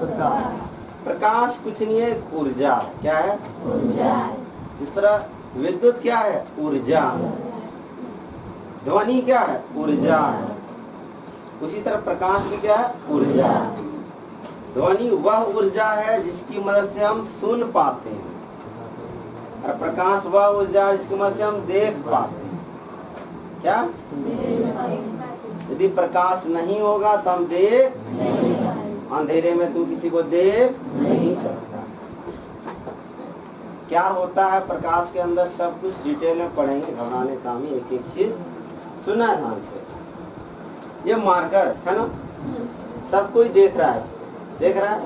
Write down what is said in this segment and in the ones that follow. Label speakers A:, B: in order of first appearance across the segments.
A: प्रकाश कुछ नहीं है, ऊर्जा। क्या है?
B: ऊर्जा।
A: इस तरह विद्युत क्या है? ऊर्जा। ध्वनि क्या है? ऊर्जा। उसी तरह प्रकाश भी क्या है? ऊर्जा। ध्वनि वह ऊर्जा है जिसकी मदद से हम सुन पाते हैं, और प्रकाश वह ऊर्जा है जिसकी मदद से हम देख पाते हैं। क्या? यदि प्रकाश नहीं होगा तो हम देख नहीं, अंधेरे में तू किसी को देख नहीं सकता। क्या होता है प्रकाश के अंदर, सब कुछ डिटेल में पढ़ेंगे, घबराने का नहीं, एक एक चीज सुना है ध्यान से। ये मार्कर है ना, सब कोई देख रहा है, इसको देख रहा है।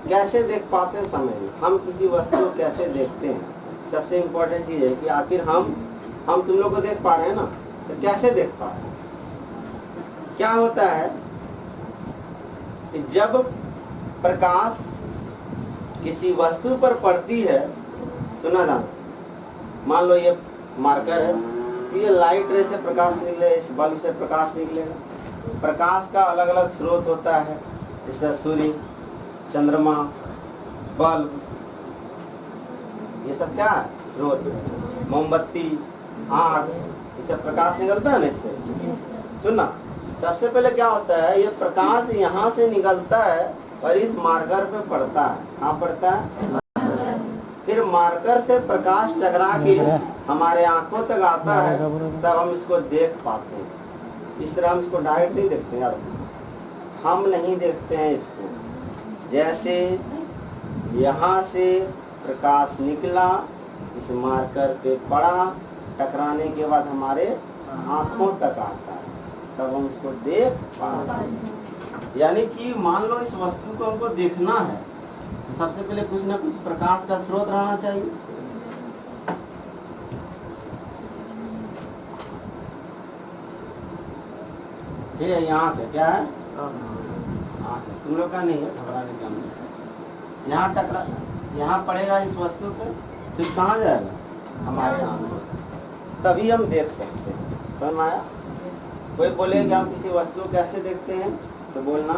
A: कैसे देख पाते हैं समय में, हम किसी वस्तु को कैसे देखते हैं, सबसे इम्पोर्टेंट चीज है कि आखिर हम तुम लोग को देख पा रहे हैं ना, तो कैसे देख पा रहे हैं। क्या होता है कि जब प्रकाश किसी वस्तु पर पड़ती है, सुना जाना, मान लो ये मार्कर है, तो ये लाइट रे से प्रकाश निकले, इस बल्ब से प्रकाश निकलेगा। प्रकाश का अलग अलग स्रोत होता है, इस तरह सूर्य, चंद्रमा, बल्ब, ये सब क्या है? स्रोत। मोमबत्ती, आग, इससे प्रकाश निकलता है ना। इससे सुनना, सबसे पहले क्या होता है, ये प्रकाश यहाँ से निकलता है और इस मार्कर पे पड़ता है। कहाँ पड़ता है? फिर मार्कर से प्रकाश टकरा के हमारे आंखों तक आता है, तब हम इसको देख पाते हैं। इस तरह हम इसको डायरेक्ट नहीं देखते यार, हम नहीं देखते हैं इसको। जैसे यहाँ से प्रकाश निकला, इस मार्कर पे पड़ा, टकराने के बाद हमारे आंखों तक आता है, तब हम इसको देख पाते हैं। यानी कि मान लो इस वस्तु को हमको देखना है, सबसे पहले कुछ ना कुछ प्रकाश का स्रोत रहना चाहिए। ये यहाँ का क्या है? तुम लोग का नहीं है, घबराने का नहीं। यहाँ टकरा, यहाँ पड़ेगा इस वस्तु पे, फिर कहाँ जाएगा? हमारे आंखों, तभी हम देख सकते हैं। समझ में आया? कोई बोले कि हम किसी वस्तु को कैसे देखते हैं, तो बोलना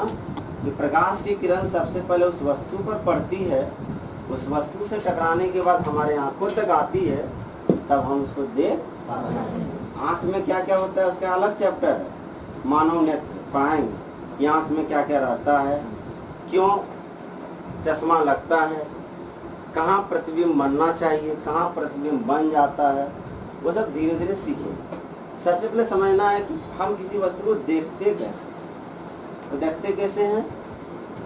A: कि प्रकाश की किरण सबसे पहले उस वस्तु पर पड़ती है, उस वस्तु से टकराने के बाद हमारे आंखों तक आती है, तब हम उसको देख पाते हैं। आँख में क्या क्या होता है उसका अलग चैप्टर है, मानव नेत्र पढ़ाएंगे कि आँख में क्या क्या रहता है, क्यों चश्मा लगता है, कहाँ प्रतिबिंब बनना चाहिए, कहाँ प्रतिबिंब बन जाता है, वो सब धीरे धीरे सीखेंगे। सबसे पहले समझना है कि हम किसी वस्तु को देखते कैसे, तो देखते कैसे हैं।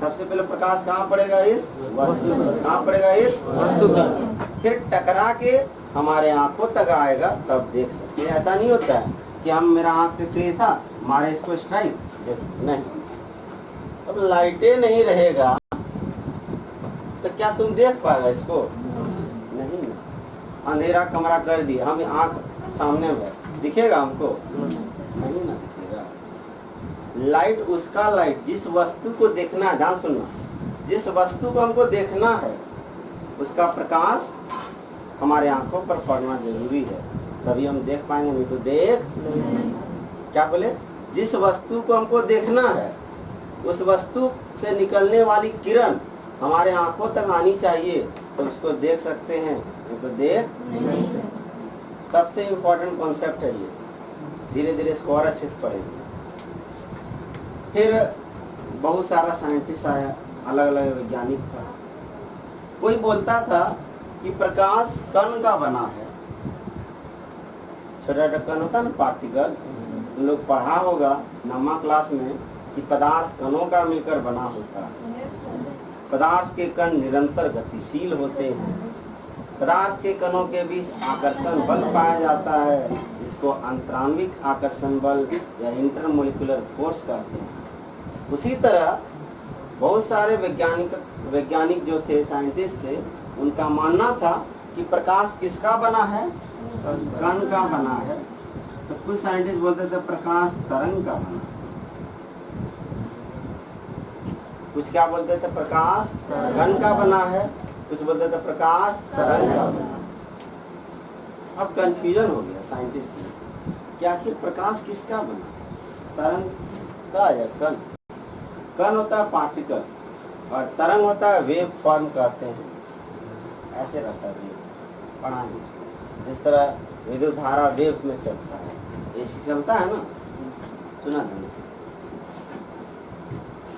A: सबसे पहले प्रकाश कहाँ पड़ेगा? इस वस्तु पर। कहाँ पड़ेगा? इस वस्तु पर। फिर टकरा के हमारे आंखों तक आएगा, तब देख सकते हैं। ऐसा नहीं होता है कि हम, मेरा आंख तेज था, मारे इसको स्ट्राइक, नहीं। अब लाइटें नहीं रहेगा तो क्या तुम देख पाएगा इसको? नहीं। अंधेरा कमरा कर दिया, हम आंख सामने में, दिखेगा हमको? नहीं ना दिखेगा। लाइट उसका लाइट, जिस वस्तु को देखना है, ध्यान सुनना, जिस वस्तु को हमको देखना है उसका प्रकाश हमारे आंखों पर पड़ना जरूरी है, तभी हम देख पाएंगे, नहीं तो देख नहीं। क्या बोले? जिस वस्तु को हमको देखना है उस वस्तु से निकलने वाली किरण हमारे आंखों तक आनी चाहिए, तो उसको देख सकते हैं, नहीं तो देख नहीं। सबसे इम्पोर्टेंट कॉन्सेप्ट है ये, धीरे धीरे इसको और अच्छे से पढ़ेंगे। फिर बहुत सारा साइंटिस्ट आया, अलग अलग वैज्ञानिक था। कोई बोलता था कि प्रकाश कण का बना है, छोटा छोटा कण होता है ना, पार्टिकल, तुम लोग पढ़ा होगा नौवीं क्लास में कि पदार्थ कणों का मिलकर बना होता है। पदार्थ के कण निरंतर गतिशील होते हैं, पदार्थ के कणों के बीच आकर्षण बल पाया जाता है, इसको अंतराण्विक आकर्षण बल या इंटरमोलिकुलर फोर्स कहते हैं। उसी तरह बहुत सारे वैज्ञानिक जो थे, साइंटिस्ट थे, उनका मानना था कि प्रकाश किसका बना है? कण का बना है। तो कुछ साइंटिस्ट बोलते थे प्रकाश तरंग का बना, कुछ क्या बोलते थे प्रकाश कण का बना है, कुछ बोलते थे प्रकाश तरंग का बना। अब कंफ्यूजन हो गया साइंटिस्ट में कि आखिर प्रकाश किसका बना? तरंग का या कण? कण होता है पार्टिकल, और तरंग होता है वेव फॉर्म कहते हैं, ऐसे रहता है वेव, पढ़ा नहीं इसको। इस तरह विद्युत धारा वेव में चलता है, ऐसे चलता है ना, सुना था इसे।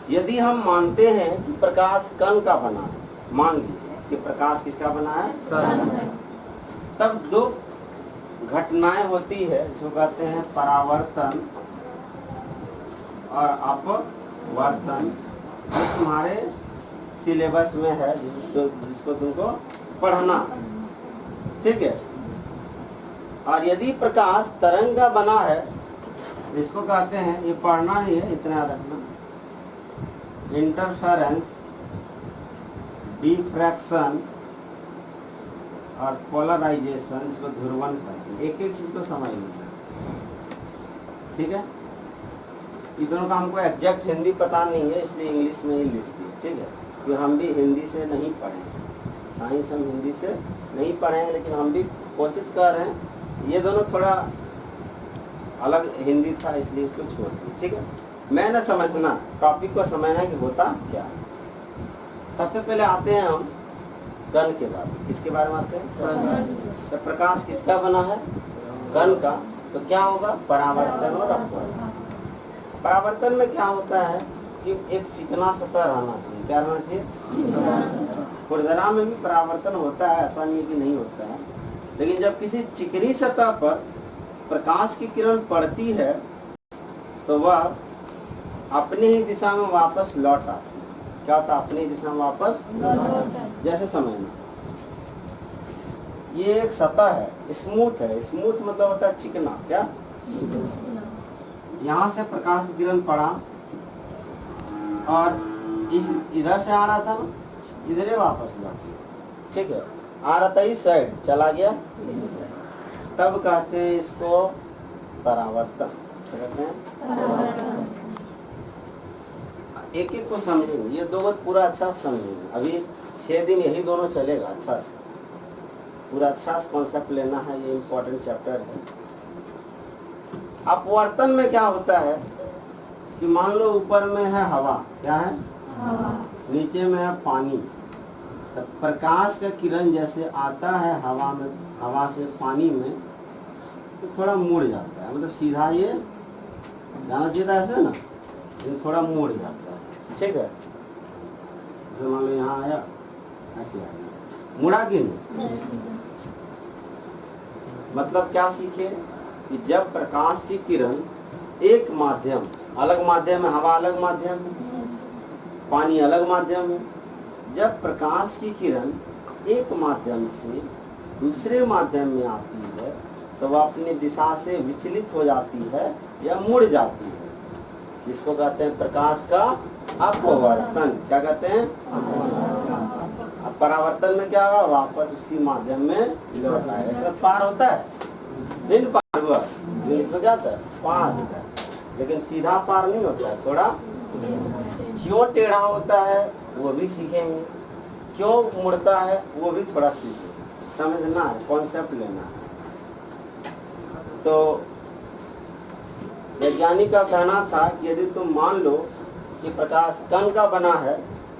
A: यदि हम मानते हैं कि प्रकाश कण का बना है, मान लीजिए कि प्रकाश किसका बना है, तब दो घटनाएं होती है जो कहते हैं परावर्तन और अपवर्तन, जो तुम्हारे सिलेबस में है, जिसको तुमको पढ़ना, ठीक है। और यदि प्रकाश तरंग का बना है, इसको कहते हैं, ये पढ़ना नहीं है, इतना याद रखना, इंटरफेरेंस, डिफ्रैक्शन और पोलराइजेशन, इसको ध्रुवन कहते हैं। एक एक चीज को समझ लीजिए, ठीक है। ये दोनों का हमको एग्जैक्ट हिंदी पता नहीं है, इसलिए इंग्लिश में ही लिख दिए, ठीक है। क्योंकि हम भी हिंदी से नहीं पढ़े हैं, साइंस हम हिंदी से नहीं पढ़े हैं, लेकिन हम भी कोशिश कर रहे हैं। ये दोनों थोड़ा अलग हिंदी था, इसलिए इसको छोड़ दिए, ठीक है। मैं न समझना, टॉपिक को समझना है कि होता क्या। सबसे पहले आते हैं हम कण के बारे में। किसके बारे में आते हैं? तो प्रकाश किसका बना है? कण का। तो क्या होगा? परावर्तन और अपवर्तन। परावर्तन में क्या होता है कि एक चिकना सतह रहना चाहिए। क्या रहना चाहिए? खुरदरा में भी परावर्तन होता है, ऐसा नहीं है कि नहीं होता है, लेकिन जब किसी चिकनी सतह पर प्रकाश की किरण पड़ती है तो वह अपनी ही दिशा में वापस लौट आती है। क्या होता है? अपनी दिशा में वापस लौट। जैसे समझना, ये एक सतह है, स्मूथ है। स्मूथ मतलब होता है चिकना। क्या? यहाँ से प्रकाश की किरण पड़ा और इधर से आ रहा था ना, इधर ही वापस लौट, ठीक है। आ रहा था इस साइड, चला गया, तब कहते हैं इसको परावर्तन। कहते हैं एक एक को समझेंगे, ये दो बात पूरा अच्छा समझेंगे। अभी 6 दिन यही दोनों चलेगा, अच्छा से पूरा अच्छा से कॉन्सेप्ट लेना है, ये इम्पोर्टेंट चैप्टर है। अपवर्तन में क्या होता है कि मान लो ऊपर में है हवा, क्या है? हवा। नीचे में है पानी। तो प्रकाश का किरण जैसे आता है हवा में, हवा से पानी में, तो थोड़ा मुड़ जाता है, मतलब सीधा ये जाना चाहिए था ऐसे ना, लेकिन थोड़ा मुड़ जाता है, ठीक है। जैसे मान लो यहाँ आया, ऐसे आया, मुड़ा कि नहीं? मतलब क्या सीखे कि जब प्रकाश की किरण एक माध्यम, अलग माध्यम है, हवा अलग माध्यम है, पानी अलग माध्यम है, जब प्रकाश की किरण एक माध्यम से दूसरे माध्यम में आती है तो वह अपनी दिशा से विचलित हो जाती है या मुड़ जाती है, जिसको कहते हैं प्रकाश का अपवर्तन। क्या कहते हैं? अब परावर्तन में क्या होगा? वापस उसी माध्यम में लौट आएगा। इसमें पार होता है, नहीं पार हुआ, इसमें क्या होता है? पार होता है, लेकिन सीधा पार नहीं होता है, थोड़ा क्यों टेढ़ा होता है वो भी सीखेंगे, क्यों मुड़ता है वो भी थोड़ा सीखेंगे। समझना है, कॉन्सेप्ट लेना है। तो वैज्ञानिक का कहना था कि यदि तुम मान लो कि प्रकाश कण का बना है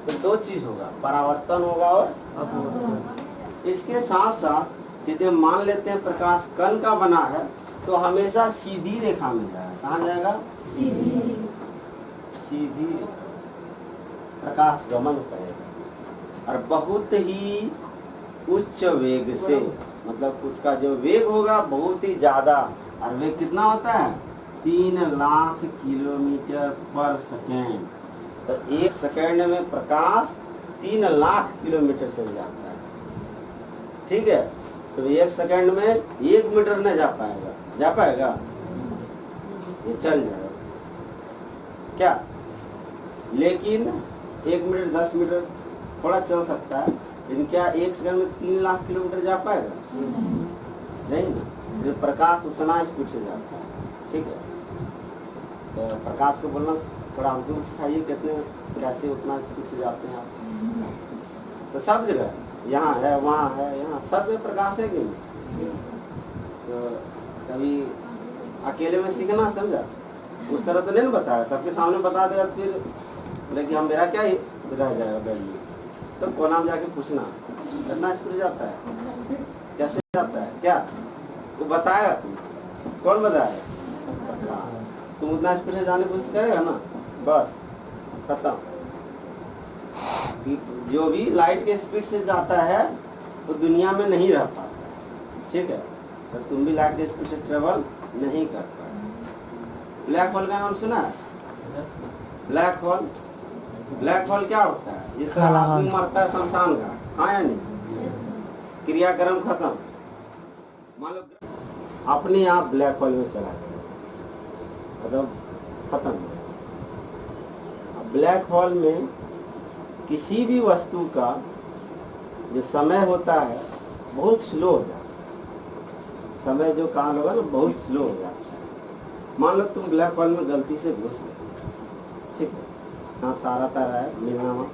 A: तो दो चीज होगा, परावर्तन होगा और अपवर्तन। इसके साथ साथ यदि मान लेते हैं प्रकाश कण का बना है तो हमेशा सीधी रेखा में जाएगा। कहाँ जाएगा? सीधी प्रकाश गमन करेगा और बहुत ही उच्च वेग से, मतलब उसका जो वेग होगा बहुत ही ज्यादा। और वेग कितना होता है? 3 लाख किलोमीटर पर सेकेंड। तो 1 सेकेंड में प्रकाश 3 लाख किलोमीटर चल जाता है, ठीक है। तो 1 सेकेंड में 1 मीटर न जा पाएगा, जा पाएगा? ये चल जाएगा क्या? लेकिन 1 मीटर 10 मीटर थोड़ा चल सकता है, लेकिन क्या 1 सेकंड में 3 लाख किलोमीटर जा पाएगा? नहीं ना। तो प्रकाश उतना स्पीड से जाता है, ठीक है। तो प्रकाश को बोलना थोड़ा हमको सिखाइए, कितने कैसे उतना स्पीड से जाते हैं आप? तो सब जगह, यहाँ है, वहाँ है, यहाँ सब जगह प्रकाश है कि नहीं? तो कभी अकेले में सीखना, समझा? उस तरह तो नहीं बताया, सबके सामने बता देगा तो फिर, लेकिन हम मेरा क्या रह जाएगा वैल्यू। तो कोना में जाके पूछना कितना स्पीड जाता है, कैसे जाता है, क्या वो बताएगा तुम, कौन बताएगा? तुम उतना स्पीड से जाने की कोशिश करेगा ना, बस खत्म। जो भी लाइट के स्पीड से जाता है वो दुनिया में नहीं रह पाता, ठीक है? तो तुम भी लाइट के स्पीड से ट्रेवल नहीं कर पाए। ब्लैक होल का नाम सुना है? ब्लैक होल, ब्लैक होल क्या होता है? जिस तरह आदमी मरता है शमशान का, हाँ या नहीं, क्रियाक्रम खत्म। मान लो अपने आप ब्लैक होल में चला गया, मतलब खत्म। ब्लैक होल में किसी भी वस्तु का जो समय होता है बहुत स्लो हो जाता है, समय जो काल होगा ना बहुत स्लो हो जाता है। मान लो तुम ब्लैक होल में गलती से घुस गए, ठीक है? हाँ तारा तारा है, मिलना वहाँ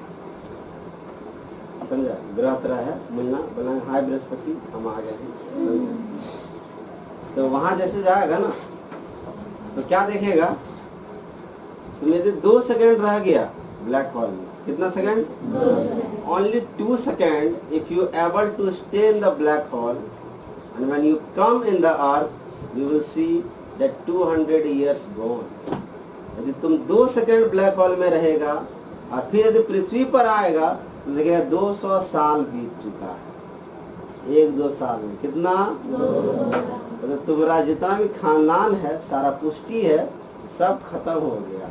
A: समझा, ग्रह तरह है, मिलना बना, हाय बृहस्पति हम आ गए हैं, समझा? तो वहाँ जैसे जाएगा ना तो क्या देखेगा तुम, यदि 2 सेकेंड रह गया ब्लैक होल में, कितना second? 2 2 second if you able to stay in the black hole and when you come in the earth you will see that 200 years gone। यदि तुम 2 सेकेंड ब्लैक होल में रहेगा और फिर यदि पृथ्वी पर आएगा तो देखेगा 200 साल बीत चुका है। 1-2 साल में कितना? तो तुम्हारा जितना भी खानदान है, सारा पुष्टि है, सब खत्म हो गया।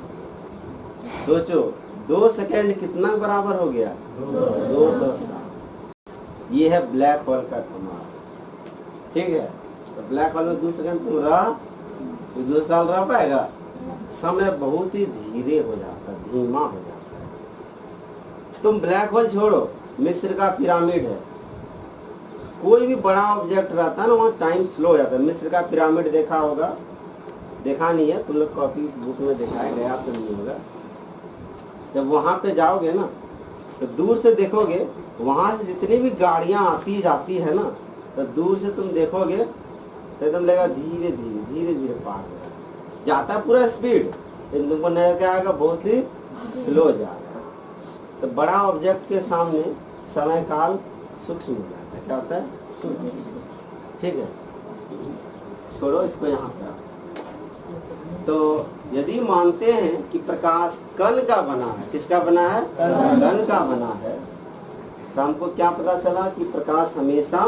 A: सोचो 2 सेकेंड कितना बराबर हो गया? 200 साल। ये है ब्लैक होल का कमाल, ठीक है? तो ब्लैक होल में 2 सेकेंड तुम रह, 2 साल रह पाएगा? समय बहुत ही धीरे हो जाता है, धीमा हो जाता है। तुम ब्लैक होल छोड़ो, मिस्र का पिरामिड है, कोई भी बड़ा ऑब्जेक्ट रहता है ना वहाँ टाइम स्लो हो जाता है। मिस्र का पिरामिड देखा होगा, देखा नहीं है तुम लोग, कॉपी बुक में दिखाया गया तो नहीं होगा। जब वहाँ पे जाओगे ना तो दूर से देखोगे, वहाँ से जितनी भी गाड़ियाँ आती जाती है ना, तो दूर से तुम देखोगे तो एकदम लगेगा धीरे धीरे धीरे धीरे पार हो जाता है, पूरा स्पीड, लेकिन तुमको नजर क्या आएगा? बहुत ही स्लो जा रहा है। तो बड़ा ऑब्जेक्ट के सामने समय काल सूक्ष्म हो जाता है। क्या होता है? सूक्ष्म, ठीक है? छोड़ो इसको यहाँ पे। तो यदि मानते हैं कि प्रकाश कण का बना है, किसका बना है? कण का बना है, तो हमको क्या पता चला कि प्रकाश हमेशा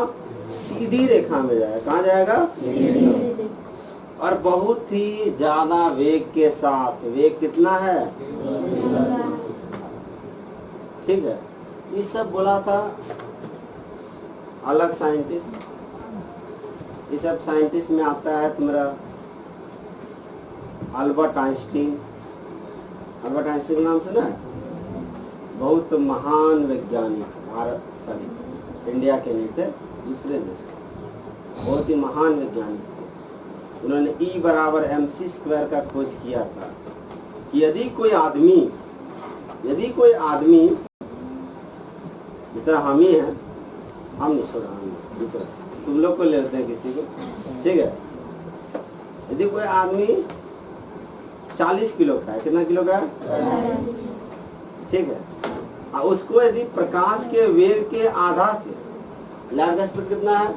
A: सीधी रेखा में जाएगा। कहाँ जाएगा? और बहुत ही ज्यादा वेग के साथ। वेग कितना है? ठीक है? ये सब बोला था अलग साइंटिस्ट। ये सब साइंटिस्ट में आता है तुम्हारा अल्बर्ट आइंस्टीन। अल्बर्ट आइंस्टीन का नाम सुना है? बहुत महान वैज्ञानिक, भारत सॉरी इंडिया के नहीं थे, दूसरे देश के, बहुत ही महान वैज्ञानिक थे। उन्होंने E बराबर mc² का खोज किया था कि यदि कोई आदमी जिस तरह हम ही हैं, हम नहीं छोड़ा, हम दूसरा तुम लोग को लेते हैं किसी को, ठीक है? यदि कोई आदमी 40 किलो का है, कितना किलो का है? ठीक है? उसको यदि प्रकाश के वेग के आधा से, लाइट का स्पीड कितना है?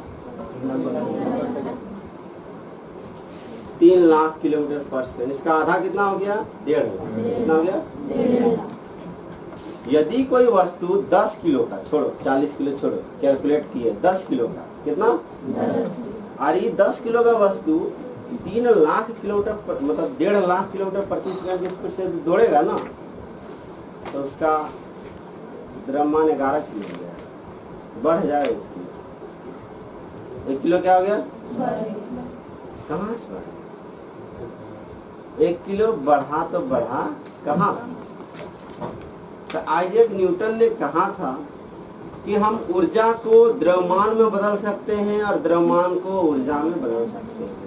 A: 3 लाख किलोमीटर पर सेकंड। इसका आधा कितना हो गया? 1.5 लाख। कितना हो गया? यदि कोई वस्तु 10 किलो का, छोड़ो 40 किलो छोड़ो, कैलकुलेट किए 10 किलो का, कितना? और ये 10 किलो का वस्तु 3 लाख किलोमीटर मतलब 1.5 लाख किलोमीटर प्रति सेकंड की स्पीड से दौड़ेगा ना, तो उसका द्रव्यमान 11 किलो हो गया, बढ़ जाए 1 किलो। 1 किलो क्या हो गया? कहाँ से बढ़ा? 1 किलो बढ़ा तो बढ़ा कहाँ से? तो आइजैक न्यूटन ने कहा था कि हम ऊर्जा को द्रव्यमान में बदल सकते हैं और द्रव्यमान को ऊर्जा में बदल सकते हैं।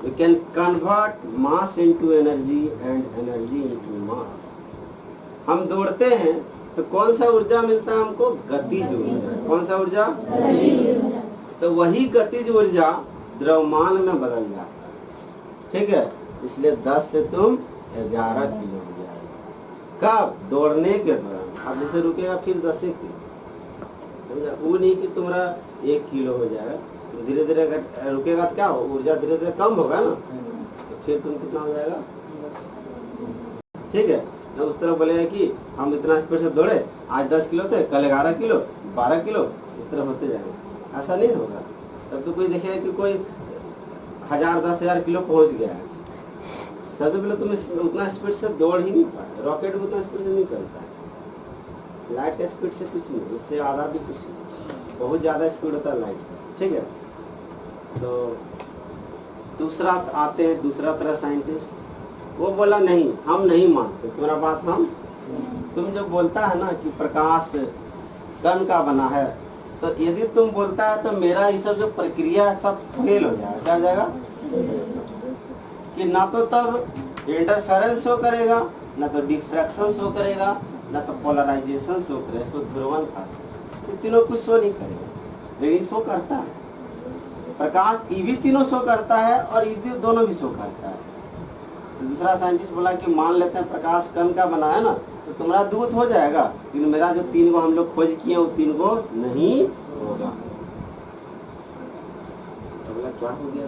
A: We can convert mass into energy and energy into mass। हम दौड़ते हैं तो कौन सा ऊर्जा मिलता है हमको? गतिज ऊर्जा। कौन सा ऊर्जा? तो वही गतिज ऊर्जा द्रव्यमान में बदल जाता है, ठीक है? इसलिए 10 से तुम 11 किलो हो जाएगा। कब? दौड़ने के दौरान। अब जैसे रुकेगा फिर 10 किलो, समझा? वो नहीं कि तुम्हारा 1 किलो हो जाएगा, तुम धीरे धीरे अगर रुकेगा तो क्या हो, ऊर्जा धीरे धीरे कम होगा ना, तो फिर तुम कितना हो जाएगा, ठीक है ना। उस तरह बोलेगा कि हम इतना स्पीड से दौड़े, आज 10 किलो थे, कल 11 किलो, 12 किलो, इस तरह होते जाएंगे। ऐसा नहीं होगा। तब तो कोई देखेगा कि कोई 1000 10,000 किलो पहुंच गया है। सबसे पहले तुम उतना स्पीड से दौड़ ही नहीं पाए। रॉकेट उतना स्पीड से नहीं चलता है, लाइट के स्पीड से कुछ नहीं, उससे आधा भी कुछ नहीं, बहुत ज़्यादा स्पीड होता है लाइट का, ठीक है। तो दूसरा आते हैं, दूसरा तरह साइंटिस्ट, वो बोला नहीं, हम नहीं मानते तुम्हारा बात। तुम जो बोलता है ना कि प्रकाश कण का बना है, तो यदि तुम बोलता है तो मेरा ये सब जो प्रक्रिया है सब फेल हो जाएगा। क्या हो जाएगा कि ना तो तब इंटरफेरेंस शो करेगा, ना तो डिफ्रैक्शन शो करेगा, ना तो पोलराइजेशन शो करेगा। इसको ध्रुवन था, ये तीनों कुछ शो नहीं करेगा, लेकिन शो करता है। प्रकाश ये भी तीनों शो करता है और ये दोनों भी शो करता है। दूसरा साइंटिस्ट बोला कि मान लेते हैं प्रकाश कण का बना है ना, तो तुम्हारा दूत हो जाएगा, लेकिन मेरा जो 3 को हम लोग खोज किए वो 3 को नहीं होगा। तो बोला क्या हो गया,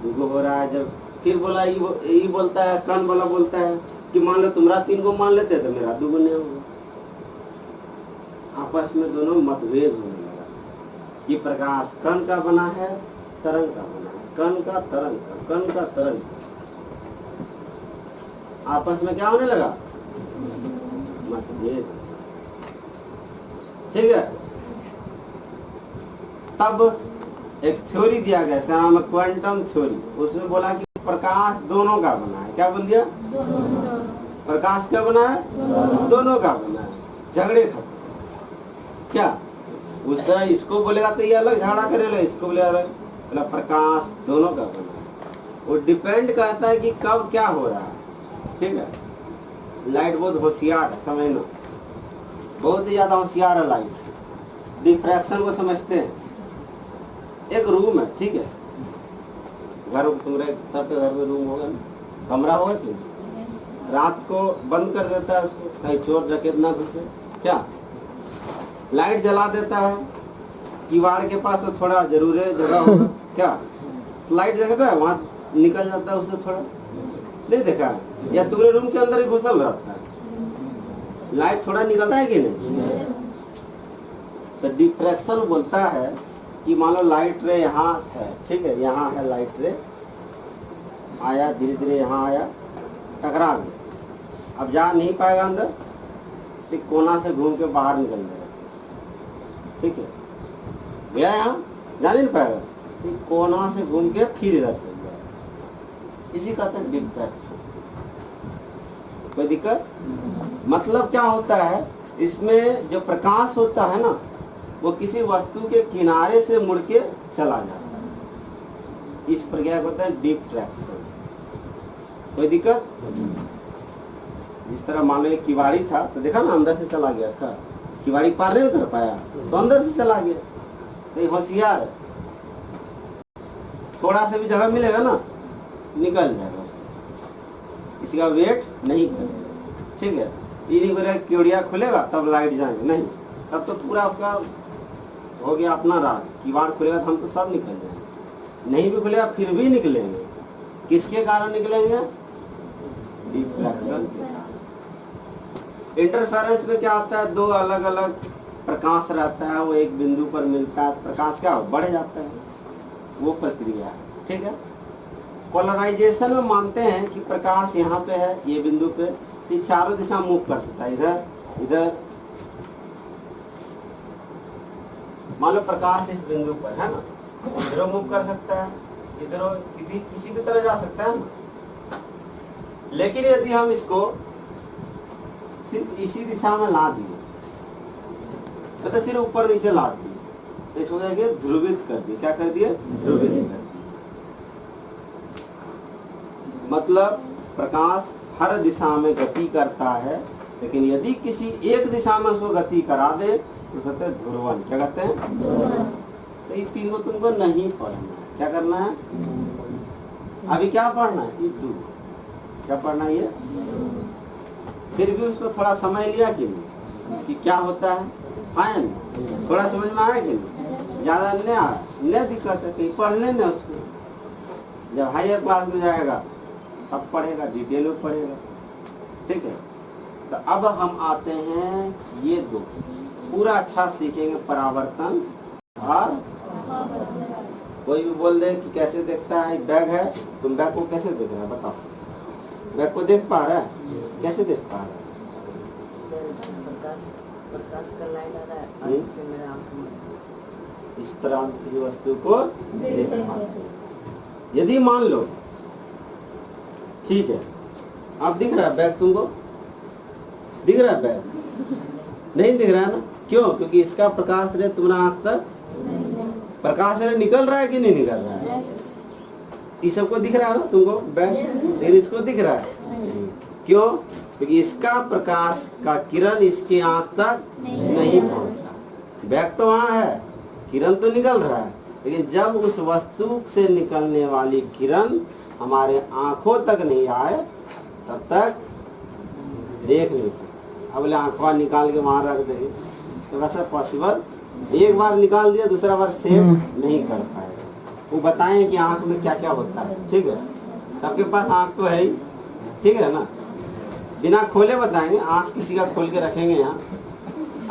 A: तो 2 हो रहा है। जब फिर बोला यही बोलता है, कण वाला बोलता है कि मान लो तुम्हारा 3 को मान लेते तो मेरा 2 नहीं होगा। आपस में दोनों मतभेद होने लगा कि प्रकाश कण का बना है, तरंग का बना है, कण का तरंग का, कण का तरंग का। आपस में क्या होने लगा, मतभेद, ठीक है। तब एक थ्योरी दिया गया, इसका नाम है क्वांटम थ्योरी। उसमें बोला कि प्रकाश दोनों का बना है। क्या बोल दिया, प्रकाश क्या बना है, दोनों का बना है, झगड़े खत्म। क्या उस तरह इसको बोलेगा तो ये अलग झगड़ा करेगा, इसको बोलेगा अलग, बोला प्रकाश दोनों का बना है। वो डिपेंड करता है कि कब क्या हो रहा है, ठीक है। लाइट बहुत होशियार है, समझना, बहुत ही ज्यादा होशियार है लाइट, डिफ्रैक्शन को समझते हैं। एक रूम है, ठीक है, घर तुम्हारे सबके घर में रूम होगा ना, कमरा होगा कि रात को बंद कर देता है उसको, कहीं चोर डकैत ना घुसे, क्या लाइट जला देता है, किवाड़ के पास तो थोड़ा जरूर जगह होगा, क्या लाइट जगता है, वहाँ निकल जाता है उससे थोड़ा, नहीं देखा, या तुम्हारे रूम के अंदर ही घुसल रहता है, लाइट थोड़ा निकलता है कि नहीं। तो डिफ्रैक्शन बोलता है कि मान लो लाइट रे यहाँ है, ठीक है, यहाँ है लाइट रे, आया धीरे धीरे यहाँ आया, टकरा गया, अब जा नहीं पाएगा अंदर, तो कोना से घूम के बाहर निकल जाएगा, ठीक है, गया यहाँ जा नहीं पाएगा, तो कोना से घूम के फिर इधर चल जाएगा। इसी का तो डिफ्रैक्शन। कोई दिक्कत? मतलब क्या होता है, इसमें जो प्रकाश होता है ना, वो किसी वस्तु के किनारे से मुड़ के चला जाता है, इस प्रक्रिया को होता है डिफ्रैक्शन। कोई दिक्कत? इस तरह मान लो एक किवाड़ी था, तो देखा ना अंदर से चला गया था, किवाड़ी पार नहीं कर पाया तो अंदर से चला गया, तो ये होशियार है, थोड़ा सा भी जगह मिलेगा ना निकल जाएगा उससे, किसी का वेट नहीं करेगा, ठीक है। ये नहीं करेगा केवड़िया खुलेगा तब लाइट जाएंगे, नहीं, तब तो पूरा उसका हो गया अपना राज, किवाड़ खुलेगा तो हम तो सब निकल जाएंगे, नहीं भी खुलेगा फिर भी निकलेंगे, किसके कारण निकलेंगे, डिफ्रैक्शन के कारण। इंटरफेरेंस में क्या होता है, 2 अलग अलग प्रकाश रहता है, वो एक बिंदु पर मिलता है, प्रकाश क्या बढ़ जाता है, वो प्रक्रिया है, ठीक है। पोलराइजेशन में मानते हैं कि प्रकाश यहाँ पे है, ये बिंदु पे, ये चारों दिशा मूव कर सकता है, इधर इधर, मान लो प्रकाश इस बिंदु पर है ना, इधर मूव कर सकता है, इधर किसी भी तरह जा सकता है ना। लेकिन यदि हम इसको सिर्फ इसी दिशा में ला दिए, तो सिर्फ ऊपर नीचे ला दिए, तो इसको ध्रुवित कर दिए। क्या कर दिए? ध्रुवित कर दिए। मतलब प्रकाश हर दिशा में गति करता है, लेकिन यदि किसी एक दिशा में उसको गति करा दे तो कहते हैं ध्रुवन। क्या कहते हैं? तो ये तीनों तुमको नहीं पढ़ना है। क्या करना है? अभी क्या पढ़ना है? ये 2। क्या पढ़ना है? ये फिर भी उसको थोड़ा समझ लिया कि नहीं कि क्या होता है ना? थोड़ा समझ में आया कि नहीं? ज़्यादा नहीं आया, नहीं दिक्कत है, कहीं पढ़ लेना उसको। जब हायर क्लास में जाएगा तब पढ़ेगा, डिटेल में पढ़ेगा, ठीक है। तो अब हम आते हैं ये दो, पूरा अच्छा सीखेंगे परावर्तन। और कोई भी बोल दे कि कैसे देखता है, बैग है, तुम बैग को कैसे देख रहा है बताओ? बैग को देख पा रहा है? कैसे देख पा रहा है?
B: प्रकाश का लाइट आ रहा है और इससे मेरे आंख में
A: इस तरह हम किसी वस्तु को देख पा रहे हैं। यदि मान लो, ठीक है, अब दिख रहा है बैग तुमको? दिख रहा है बैग? नहीं दिख रहा है ना? क्यों? क्योंकि इसका प्रकाश रे तुम्हारा आंख तक, प्रकाश रे निकल रहा है कि नहीं निकल रहा है? इस सबको दिख रहा है ना तुमको बैग? लेकिन इसको दिख रहा है? क्यों? क्योंकि इसका प्रकाश का किरण इसके आंख तक नहीं पहुंचा। बैग तो वहाँ है, किरण तो निकल रहा है, लेकिन जब उस वस्तु से निकलने वाली किरण हमारे आंखों तक नहीं आए तब तक देख नहीं सकते। अब ले आंखों निकाल के वहाँ रख देंगे तो वैसा पॉसिबल, एक बार निकाल दिया दूसरा बार सेव नहीं कर पाएगा। वो बताएं कि आंख में क्या क्या होता है, ठीक है? सबके पास आंख तो है ही, ठीक है ना? बिना खोले बताएंगे, आंख किसी का खोल के रखेंगे यहाँ,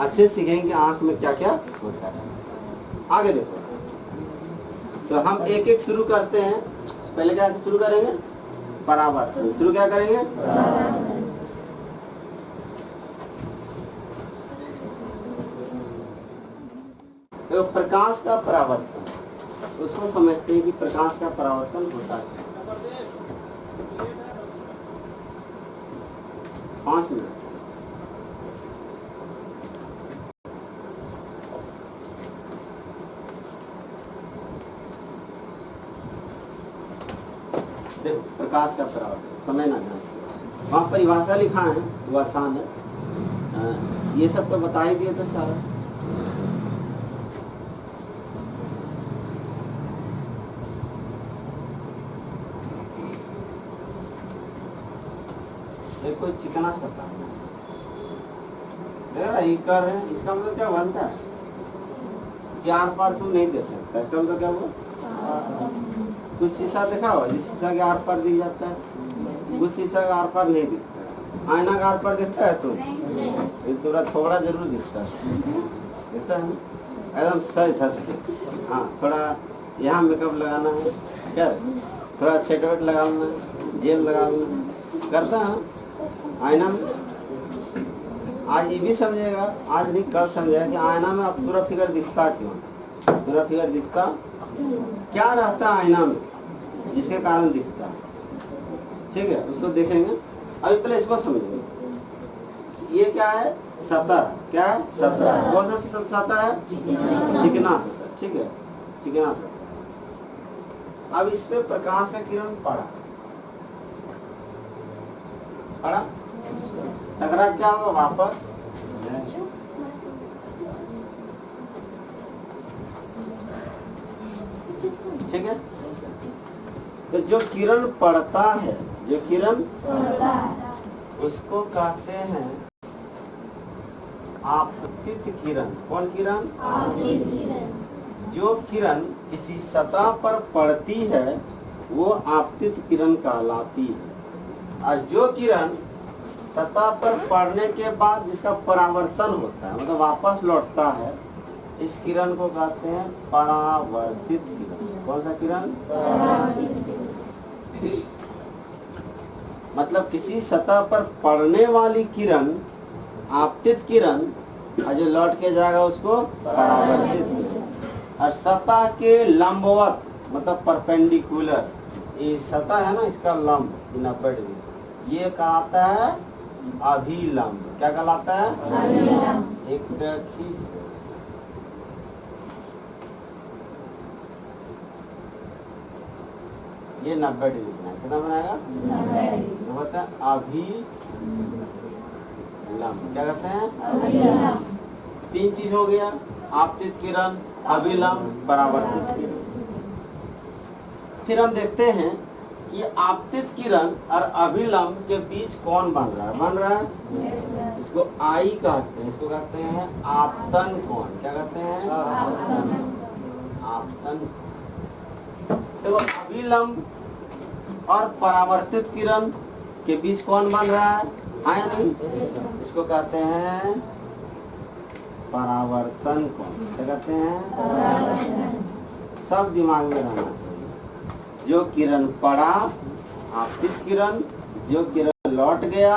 A: अच्छे सीखेंगे कि आंख में क्या क्या होता है। आगे देखो, तो हम एक एक शुरू करते हैं। पहले क्या शुरू करेंगे? परावर्तन। शुरू क्या करेंगे? तो प्रकाश का परावर्तन, उसको समझते हैं कि प्रकाश का परावर्तन होता है। 5 मिनट। देखो प्रकाश का परावर्तन, समय ना ध्यान से, वहाँ परिभाषा लिखा है, वो आसान है। ये सब तो बता ही दिए थे सारा। कोई चिकना सता कर है, इसका मतलब क्या बनता है कि आर पार तुम नहीं देख सकता। इसका मतलब क्या हुआ? कुछ शीशा देखा हुआ जिस शीशा के आर पार दिख जाता है, कुछ शीशा का आर पार नहीं दिखता। आईना का आर पार दिखता है तुम? थोड़ा थोड़ा जरूर दिखता है, दिखता है ना? एकदम सही धस के। हाँ, थोड़ा यहाँ मेकअप लगाना है, क्या थोड़ा सेट वेट लगाना है, जेल लगाना करता है आईना में। आज ये भी समझेगा, आज नहीं कल समझेगा कि आईना में अब पूरा फिगर दिखता क्यों, पूरा फिगर दिखता क्या रहता है आईना में जिसके कारण दिखता है, ठीक है? उसको देखेंगे। अभी पहले इसको समझेंगे। ये क्या है? सतह। क्या है? सतह। कौन सा सतह है? चिकना सतह, ठीक है? चिकना सतह। अब इस पे प्रकाश का किरण पड़ा, टकरा क्या होगा? वापस ठीक है। तो जो किरण पड़ता है, जो किरण उसको कहते हैं आपतित किरण। कौन किरण? जो किरण किसी सतह पर पड़ती है वो आपतित किरण कहलाती है। और जो किरण सतह पर पड़ने के बाद जिसका परावर्तन होता है, मतलब वापस लौटता है, इस किरण को कहते हैं परावर्तित किरण। कौन सा किरण? मतलब किसी सतह पर पड़ने वाली किरण आपतित किरण, और जो लौट के जाएगा उसको परावर्तित किरण। और सतह के लंबवत मतलब परपेंडिकुलर, ये सतह है ना, इसका लंब 90 डिग्री, ये कहलाता है अभिलंब। क्या कहलाता है? अभिलंब। एक खींच, ये 90 डिग्री बनाया। कितना बनाएगा? 90 डिग्री। होता है अभिलंब। क्या कहते हैं? अभिलंब। 3 चीज हो गया, आपतित किरण, अभिलंब, परावर्तित किरण। फिर हम देखते हैं कि आपतित किरण और अभिलंब के बीच कौन बन रहा है इसको आई कहते हैं, इसको कहते हैं आपतन कोण। क्या कहते हैं? आपतन। देखो अभिलंब और परावर्तित किरण के बीच कौन बन रहा है या नहीं? इसको कहते हैं परावर्तन कोण। क्या कहते हैं? सब दिमाग में रहना चाहिए। जो किरण पड़ा आपतित किरण, जो किरण लौट गया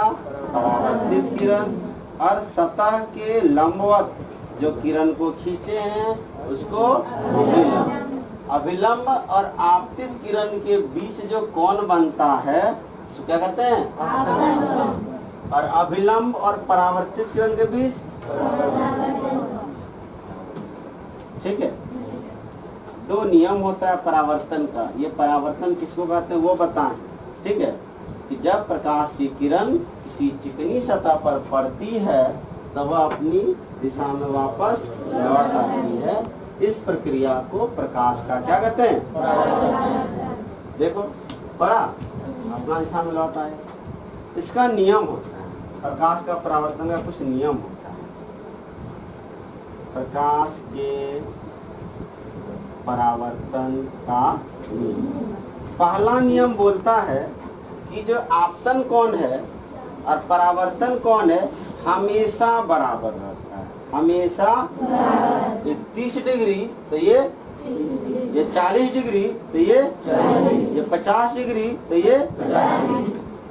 A: परावर्तित किरण, और सतह के लंबवत जो किरण को खींचे हैं उसको अभिलंब। अभिलंब और आपतित किरण के बीच जो कोण बनता है उसको क्या कहते हैं? और अभिलंब और परावर्तित किरण के बीच, ठीक है, दो नियम होता है परावर्तन का। ये परावर्तन किसको कहते हैं वो बताएं। ठीक है, कि जब प्रकाश की किरण किसी चिकनी सतह पर पड़ती है तब वह अपनी दिशा में वापस लौट आती है। इस प्रक्रिया को प्रकाश का क्या कहते हैं? देखो पड़ा अपना दिशा में लौट आए, इसका नियम होता है। प्रकाश का परावर्तन का कुछ नियम होता है। प्रकाश के परावर्तन का नियम, पहला नियम बोलता है कि जो आपतन कोण है और परावर्तन कोण है हमेशा बराबर रहता है। हमेशा ये 30 डिग्री तो ये 40 डिग्री तो ये 50 डिग्री तो ये,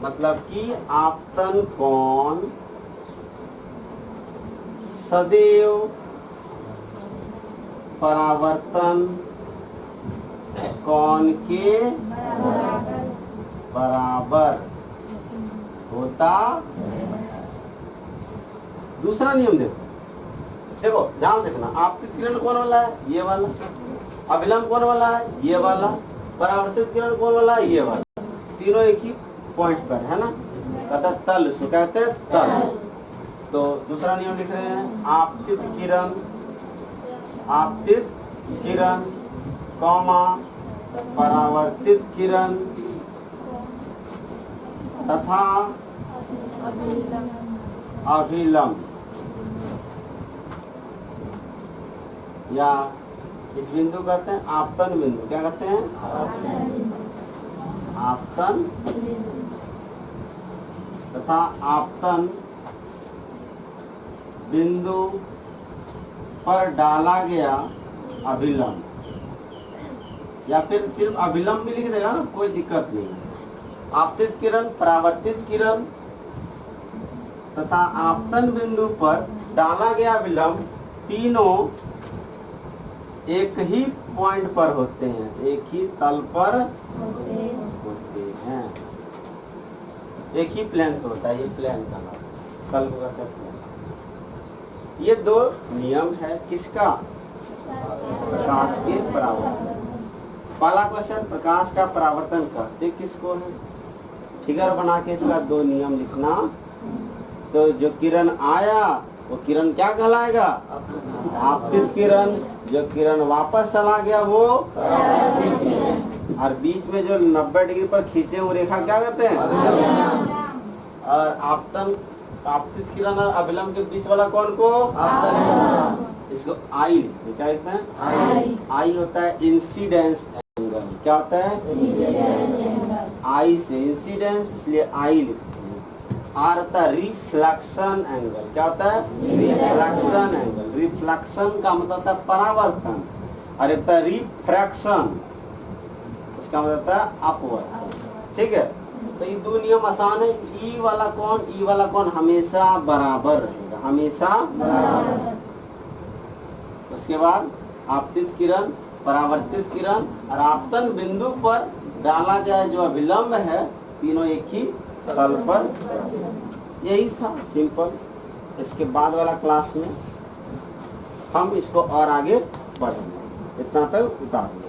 A: मतलब कि आपतन कोण सदैव परावर्तन कोण के बराबर होता। दूसरा नियम देखो ध्यान देखना, आपतित किरण कौन वाला है? ये वाला। अभिलंब कौन वाला है? ये वाला। परावर्तित किरण कौन वाला है? ये वाला। तीनों एक ही पॉइंट पर है ना, कहता तल, उसको कहते हैं तल। तो दूसरा नियम लिख रहे हैं, आपतित किरण कौमा परावर्तित किरण तथा अभिलंब, या इस बिंदु कहते हैं आपतन बिंदु। क्या कहते हैं? आपतन तथा आपतन बिंदु पर डाला गया अभिलंब, या फिर सिर्फ अभिलंब भी लिख देगा ना, कोई दिक्कत नहीं है। आपतित किरण, परावर्तित किरण तथा आपतन बिंदु पर डाला गया विलंब तीनों एक ही पॉइंट पर होते हैं, एक ही तल पर होते हैं, एक ही प्लेन पे होता है। ये प्लेन का तल को कहते हैं प्लेन। ये दो नियम है किसका? प्रकाश के परावर्तन। पहला क्वेश्चन, प्रकाश का परावर्तन कहते किसको है? फिगर बना के इसका दो नियम लिखना। तो जो किरण आया वो किरण क्या कहलाएगा? आपतित किरण। जो किरण वापस चला गया वो, और बीच में जो 90 डिग्री पर खींचे वो रेखा क्या कहते हैं? और आपतित किरण और अभिलंब के बीच वाला कौन को? इसको आई, क्या कहते हैं? आई होता है इंसिडेंस एंगल। क्या होता है? आई से इंसिडेंस, इसलिए आई लिखते हैं। आर होता है रिफ्लेक्शन एंगल। क्या होता है? Reflection angle. रिफ्लेक्शन का मतलब होता है परावर्तन, और एक होता है रिफ्रैक्शन, उसका मतलब होता है अपवर्तन। ठीक है, तो ये दो नियम आसान है। ई वाला कौन हमेशा बराबर रहेगा, हमेशा बराबर। उसके बाद आपतित किरण, परावर्तित किरण और आपतन बिंदु पर डाला गया जो अभिलंब है, तीनों एक ही तल पर। यही था सिंपल। इसके बाद वाला क्लास में हम इसको और आगे बढ़ेंगे। इतना तक उतार देंगे।